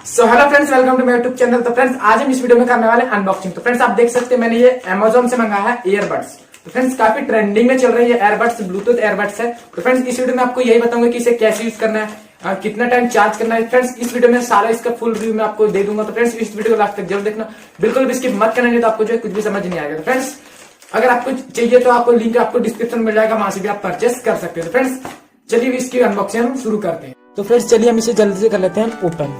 So hello friends, welcome to my YouTube channel. तो friends आज हम इस वीडियो में करने वाले अनबॉक्सिंग। तो फ्रेंड्स आप देख सकते हैं मैंने ये अमेजोन से मंगाया है ईयरबड्स। तो फ्रेंड्स काफी ट्रेंडिंग में चल रही है एयरबड्स, ब्लूटूथ एयरबड्स है। तो फ्रेंड्स इस वीडियो में आपको यही बताऊंगा कि इसे कैसे यूज करना है, कितना टाइम चार्ज करना है। फ्रेंड्स इस वीडियो में सारा इसका फुल रिव्यू मैं आपको दे दूंगा। तो फ्रेंड्स इस वीडियो को लास्ट तक जरूर देखना, बिल्कुल भी स्किप मत करना, नहीं तो आपको जो है कुछ भी समझ नहीं आएगा। तो फ्रेंड्स अगर आपको चाहिए तो आपको लिंक आपको डिस्क्रिप्शन में मिल जाएगा, वहां से भी आप परचेस कर सकते हैं। तो फ्रेंड्स चलिए इसकी अनबॉक्सिंग हम शुरू करते हैं। तो फ्रेंड्स चलिए हम इसे जल्दी से कर लेते हैं ओपन।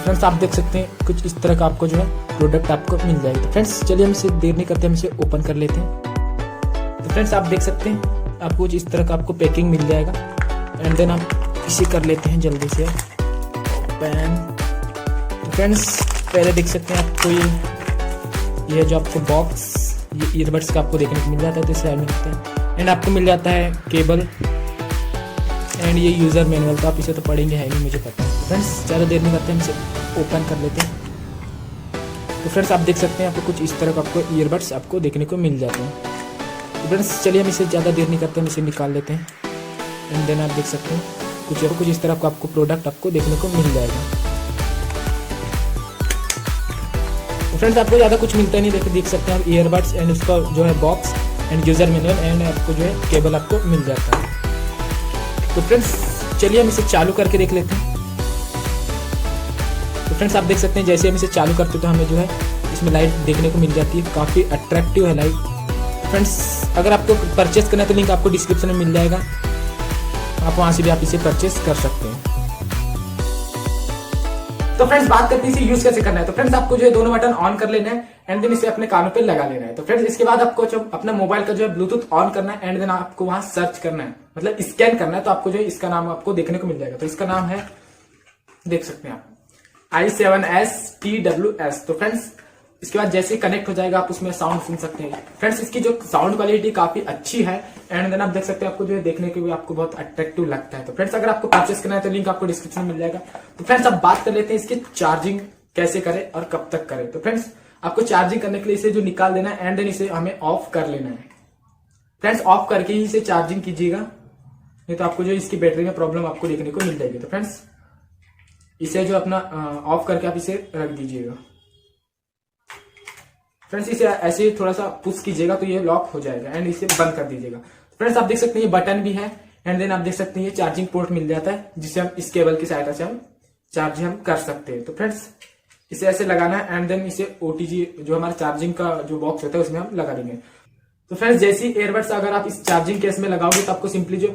फ्रेंड्स आप देख सकते हैं कुछ इस तरह का आपको जो है प्रोडक्ट आपको मिल जाएगा। तो फ्रेंड्स चलिए हम इसे देर नहीं करते, हम इसे ओपन कर लेते हैं। तो फ्रेंड्स आप देख सकते हैं आपको कुछ इस तरह का आपको पैकिंग मिल जाएगा एंड देन आप इसे कर लेते हैं जल्दी से ओपन। तो फ्रेंड्स पहले देख सकते हैं आपको ये जो आपको बॉक्स ये ईयरबड्स का आपको देखने को मिल जाता है। तो इसे साइड में रखते हैं एंड आपको मिल जाता है केबल एंड ये यूजर मैनुअल। तो आप इसे तो पढ़ेंगे है नहीं, मुझे पता है। तो फ्रेंड्स ज़्यादा देर नहीं करते हम इसे ओपन कर लेते हैं। तो फ्रेंड्स आप देख सकते हैं आपको कुछ इस तरह का आपको ईयरबड्स आपको देखने को मिल जाते हैं। तो फ्रेंड्स चलिए हम इसे ज़्यादा देर नहीं करते, हम इसे निकाल लेते हैं एंड देन आप देख सकते हैं कुछ इस तरह का आपको प्रोडक्ट आपको देखने को मिल जाएगा। तो फ्रेंड्स आपको ज़्यादा कुछ मिलता ही नहीं, देख सकते हैं आप ईयरबड्स एंड उसका जो है box and user manual and आपको जो है केबल आपको मिल जाता है। तो फ्रेंड्स चलिए हम इसे चालू करके देख लेते हैं। तो फ्रेंड्स आप देख सकते हैं जैसे हम इसे चालू करते हैं तो हमें जो है इसमें लाइट देखने को मिल जाती है, काफ़ी अट्रैक्टिव है लाइट। फ्रेंड्स अगर आपको परचेस करना है तो लिंक आपको डिस्क्रिप्शन में मिल जाएगा, आप वहां से भी आप इसे परचेस कर सकते हैं। तो फ्रेंड्स बात करते हैं इसे यूज कैसे करना है। तो फ्रेंड्स आपको जो है दोनों बटन ऑन कर लेना है एंड देन इसे अपने कानों पे लगा लेना है। तो फ्रेंड्स इसके बाद आपको जो अपना मोबाइल का जो है ब्लूटूथ ऑन करना है एंड देन आपको वहां सर्च करना है, मतलब स्कैन करना है। तो आपको जो है इसका नाम आपको देखने को मिल जाएगा। तो इसका नाम है, देख सकते हैं आप, i7STWS। तो फ्रेंड्स इसके बाद जैसे ही कनेक्ट हो जाएगा आप उसमें साउंड सुन सकते हैं। फ्रेंड्स इसकी जो साउंड क्वालिटी काफी अच्छी है एंड देन आप देख सकते हैं आपको जो है देखने के भी आपको बहुत अट्रैक्टिव लगता है। तो फ्रेंड्स अगर आपको परचेस करना है तो लिंक आपको डिस्क्रिप्शन में मिल जाएगा। तो फ्रेंड्स अब बात कर लेते हैं इसकी चार्जिंग कैसे करें और कब तक करें। तो फ्रेंड्स आपको चार्जिंग करने के लिए इसे जो निकाल देना है एंड देन इसे हमें ऑफ कर लेना है। फ्रेंड्स ऑफ करके ही इसे चार्जिंग कीजिएगा, नहीं तो आपको जो इसकी बैटरी में प्रॉब्लम आपको देखने को मिल जाएगी। तो फ्रेंड्स इसे जो अपना ऑफ करके आप इसे रख दीजिएगा। फ्रेंड्स इसे ऐसे थोड़ा सा पुश कीजिएगा तो ये लॉक हो जाएगा एंड इसे बंद कर दीजिएगा। फ्रेंड्स आप देख सकते हैं ये बटन भी है एंड देन आप देख सकते हैं ये चार्जिंग पोर्ट मिल जाता है, जिससे हम इस केबल की सहायता से हम चार्ज कर सकते हैं। तो फ्रेंड्स इसे ऐसे लगाना है एंड देन इसे ओटीजी जो हमारा चार्जिंग का जो बॉक्स होता है उसमें हम लगा देंगे। तो फ्रेंड्स जैसे ही ईयरबड्स अगर आप इस चार्जिंग केस में लगाओगे तो आपको सिंपली जो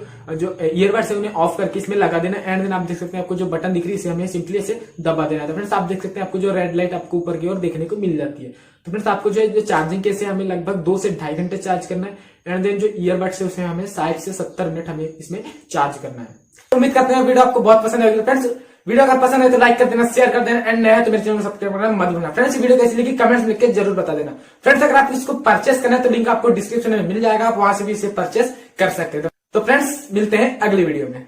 ईयरबड्स है उन्हें ऑफ करके इसमें लगा देना एंड देन आप देख सकते हैं आपको जो बटन दिख रही है इसे हमें सिंपली ऐसे दबा देना है। तो फ्रेंड्स आप देख सकते हैं आपको जो रेड लाइट आपको ऊपर की ओर देखने को मिल जाती है। तो फ्रेंड्स आपको जो चार्जिंग केस है हमें लगभग 2 से 2.5 घंटे चार्ज करना है एंड देन जो ईयरबड्स है उसमें हमें 60 से 70 मिनट हमें इसमें चार्ज करना है। तो उम्मीद करते हैं वीडियो आपको बहुत पसंद आएगी। फ्रेंड्स वीडियो अगर पसंद है तो लाइक कर देना, शेयर कर देना एंड नया है तो मेरे चैनल को सब्सक्राइब करना मत भूलना। फ्रेंड्स वीडियो कैसी लगी कमेंट्स में लिख के जरूर बता देना। फ्रेंड्स अगर आप इसको परचेस करना है तो लिंक आपको डिस्क्रिप्शन में मिल जाएगा, आप वहां से भी इसे परचेस कर सकते हैं। तो फ्रेंड्स मिलते हैं अगली वीडियो में।